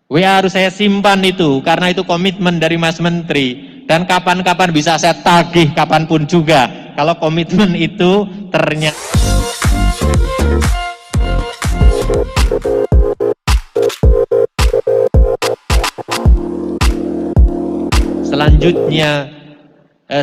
WA harus saya simpan itu, karena itu komitmen dari Mas Menteri. Dan kapan-kapan bisa saya tagih kapanpun juga, kalau komitmen itu ternyata. Selanjutnya,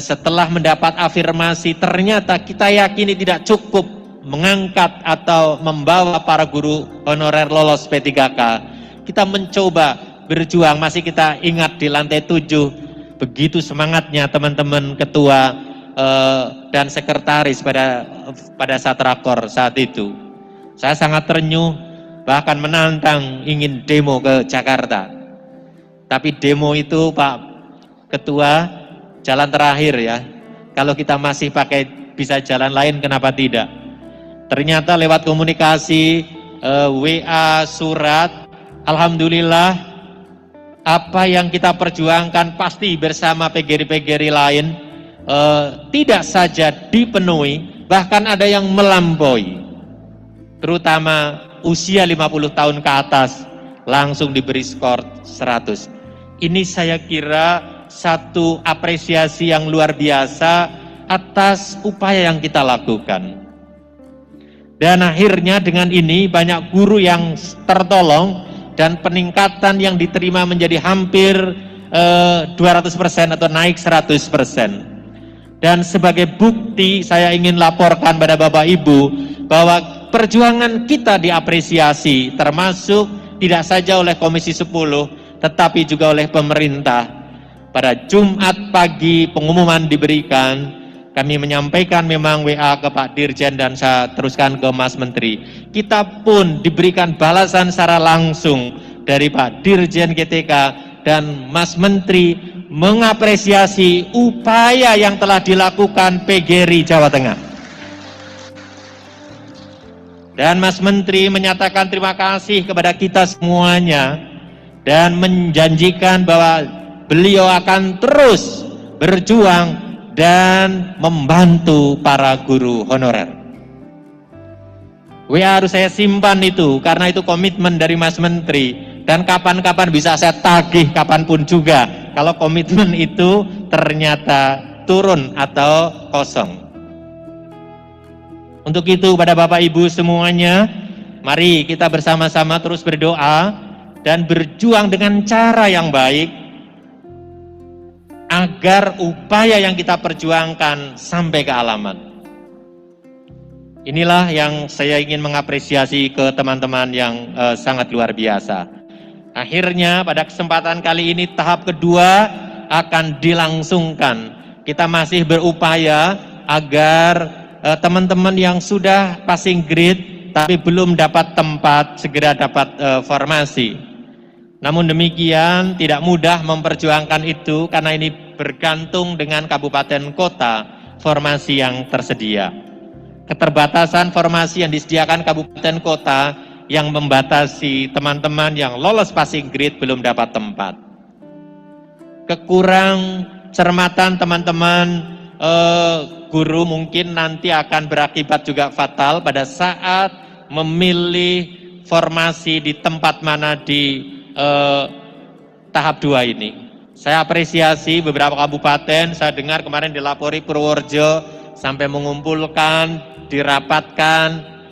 setelah mendapat afirmasi, ternyata kita yakini tidak cukup mengangkat atau membawa para guru honorer lolos P3K. Kita mencoba berjuang, masih kita ingat di lantai 7, begitu semangatnya teman-teman ketua dan sekretaris pada saat rakor saat itu. Saya sangat terenyuh, bahkan menantang ingin demo ke Jakarta. Tapi demo itu Pak Ketua, jalan terakhir ya. Kalau kita masih pakai bisa jalan lain, kenapa tidak? Ternyata lewat komunikasi, WA, surat, alhamdulillah apa yang kita perjuangkan pasti bersama PGRI-PGRI lain tidak saja dipenuhi, bahkan ada yang melampaui. Terutama usia 50 tahun ke atas langsung diberi skor 100. Ini saya kira satu apresiasi yang luar biasa atas upaya yang kita lakukan. Dan akhirnya dengan ini banyak guru yang tertolong dan peningkatan yang diterima menjadi hampir 200% atau naik 100%. Dan sebagai bukti saya ingin laporkan pada Bapak Ibu bahwa perjuangan kita diapresiasi, termasuk tidak saja oleh Komisi 10 tetapi juga oleh pemerintah. Pada Jumat pagi pengumuman diberikan, kami menyampaikan memang WA ke Pak Dirjen dan saya teruskan ke Mas Menteri. Kita pun diberikan balasan secara langsung dari Pak Dirjen GTK dan Mas Menteri mengapresiasi upaya yang telah dilakukan PGRI Jawa Tengah. Dan Mas Menteri menyatakan terima kasih kepada kita semuanya dan menjanjikan bahwa beliau akan terus berjuang dan membantu para guru honorer. WA harus saya simpan itu, karena itu komitmen dari Mas Menteri. Dan kapan-kapan bisa saya tagih kapanpun juga, kalau komitmen itu ternyata turun atau kosong. Untuk itu pada Bapak Ibu semuanya, mari kita bersama-sama terus berdoa dan berjuang dengan cara yang baik, agar upaya yang kita perjuangkan sampai ke alamat. Inilah yang saya ingin mengapresiasi ke teman-teman yang sangat luar biasa. Akhirnya pada kesempatan kali ini tahap kedua akan dilangsungkan. Kita masih berupaya agar teman-teman yang sudah passing grade tapi belum dapat tempat segera dapat formasi. Namun demikian tidak mudah memperjuangkan itu karena ini bergantung dengan kabupaten kota formasi yang tersedia. Keterbatasan formasi yang disediakan kabupaten kota yang membatasi teman-teman yang lolos passing grade belum dapat tempat. Kekurang cermatan teman-teman guru mungkin nanti akan berakibat juga fatal pada saat memilih formasi di tempat mana di tahap 2 ini. Saya apresiasi beberapa kabupaten, saya dengar kemarin dilapori Purworejo sampai mengumpulkan, dirapatkan,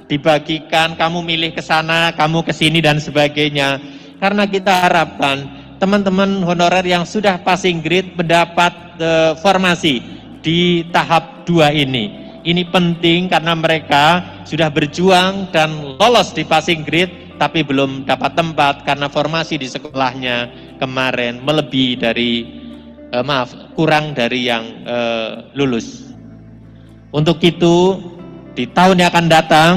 dibagikan, kamu milih ke sana, kamu ke sini dan sebagainya. Karena kita harapkan teman-teman honorer yang sudah passing grade mendapat formasi di tahap 2 ini. Ini penting karena mereka sudah berjuang dan lolos di passing grade tapi belum dapat tempat karena formasi di sekolahnya kemarin melebihi dari kurang dari yang lulus. Untuk itu di tahun yang akan datang,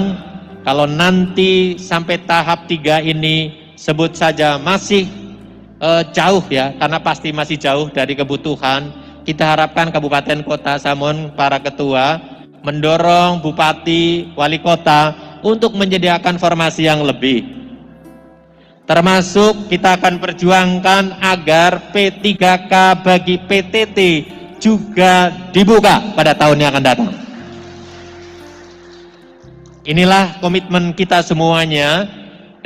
kalau nanti sampai tahap 3 ini sebut saja masih jauh ya, karena pasti masih jauh dari kebutuhan, kita harapkan kabupaten kota, Samun, para ketua mendorong bupati, wali kota untuk menyediakan formasi yang lebih. Termasuk kita akan perjuangkan agar P3K bagi PTT juga dibuka pada tahun yang akan datang. Inilah komitmen kita semuanya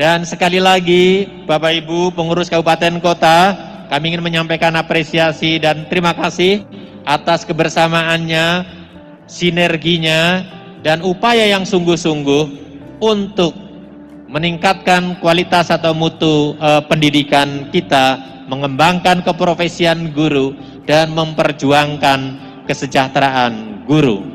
Dan sekali lagi Bapak Ibu pengurus kabupaten kota, kami ingin menyampaikan apresiasi dan terima kasih atas kebersamaannya, sinerginya, dan upaya yang sungguh-sungguh untuk meningkatkan kualitas atau mutu pendidikan kita, mengembangkan keprofesian guru, dan memperjuangkan kesejahteraan guru.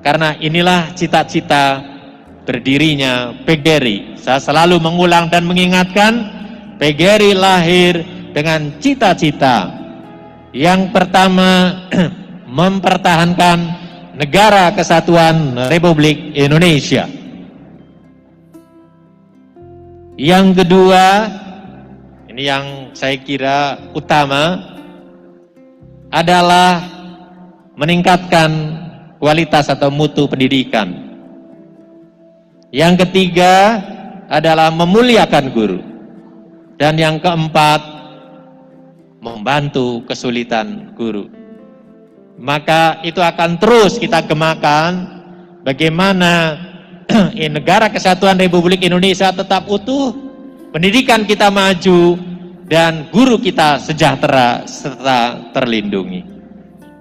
Karena inilah cita-cita berdirinya PGRI. Saya selalu mengulang dan mengingatkan, PGRI lahir dengan cita-cita. Yang pertama, mempertahankan Negara Kesatuan Republik Indonesia. Yang kedua, ini yang saya kira utama, adalah meningkatkan kualitas atau mutu pendidikan. Yang ketiga adalah memuliakan guru. Dan yang keempat, membantu kesulitan guru. Maka itu akan terus kita gemakan bagaimana Negara Kesatuan Republik Indonesia tetap utuh, pendidikan kita maju, dan guru kita sejahtera serta terlindungi.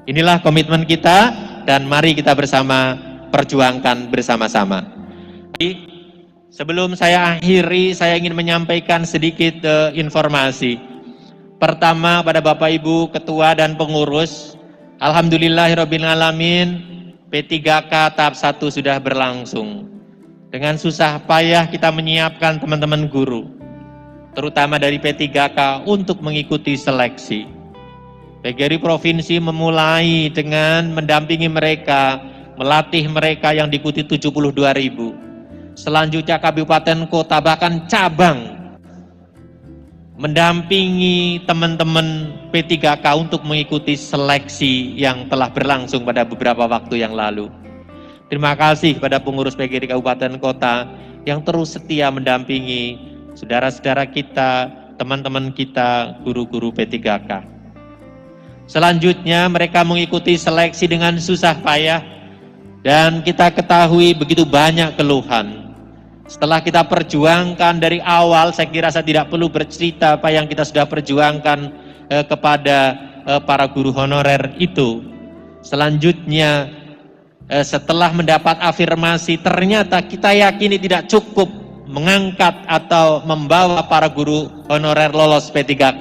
Inilah komitmen kita, dan mari kita bersama perjuangkan bersama-sama. Sebelum saya akhiri, saya ingin menyampaikan sedikit informasi. Pertama, pada Bapak Ibu Ketua dan Pengurus, Alhamdulillahirrabbilalamin, P3K tahap 1 sudah berlangsung. Dengan susah payah kita menyiapkan teman-teman guru, terutama dari P3K untuk mengikuti seleksi. PGRI Provinsi memulai dengan mendampingi mereka, melatih mereka yang diikuti 72.000. Selanjutnya kabupaten kota bahkan cabang mendampingi teman-teman P3K untuk mengikuti seleksi yang telah berlangsung pada beberapa waktu yang lalu. Terima kasih kepada pengurus PGRI Kabupaten Kota yang terus setia mendampingi saudara-saudara kita, teman-teman kita, guru-guru P3K. Selanjutnya mereka mengikuti seleksi dengan susah payah, dan kita ketahui begitu banyak keluhan. Setelah kita perjuangkan dari awal, saya kira saya tidak perlu bercerita apa yang kita sudah perjuangkan kepada para guru honorer itu. Selanjutnya, setelah mendapat afirmasi, ternyata kita yakini tidak cukup mengangkat atau membawa para guru honorer lolos P3K.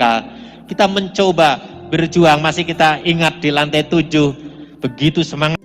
Kita mencoba berjuang, masih kita ingat di lantai 7, begitu semangat.